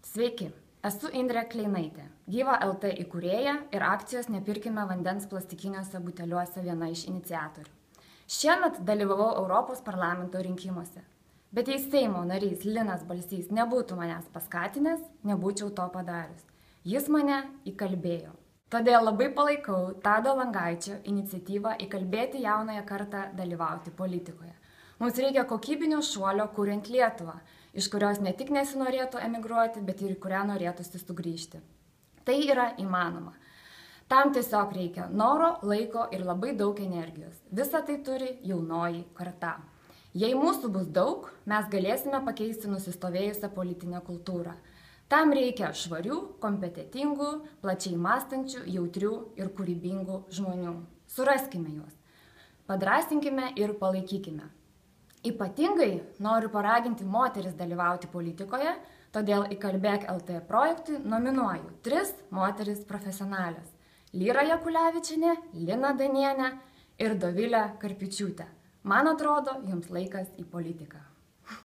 Sveiki, esu Indrė Kleinaitė, Gyva LT įkūrėja ir akcijos Nepirkime vandens plastikiniuose buteliuose viena iš iniciatorių. Šiemet dalyvavau Europos parlamento rinkimuose, bet jei Seimo narys Linas Balsys nebūtų manęs paskatinęs, nebūčiau to padarius. Jis mane įkalbėjo. Todėl labai palaikau Tado Langaičio iniciatyvą įkalbėti jaunąją kartą dalyvauti politikoje. Mums reikia kokybinio šuolio kuriant Lietuvą, iš kurios ne tik nesinorėtų emigruoti, bet ir į kurią norėtųsi sugrįžti. Tai yra įmanoma. Tam tiesiog reikia noro, laiko ir labai daug energijos. Visą tai turi jaunoji karta. Jei mūsų bus daug, mes galėsime pakeisti nusistovėjusią politinę kultūrą. Tam reikia švarių, kompetentingų, plačiai mąstančių, jautrių ir kūrybingų žmonių. Suraskime juos. Padrasinkime ir palaikykime. Ypatingai noriu paraginti moteris dalyvauti politikoje, todėl įkalbėk LT projektui nominuoju 3 moteris profesionalės – Lyra Jakulevičienė, Lina Danienė ir Dovilė Karpičiūtė. Man atrodo, jums laikas į politiką.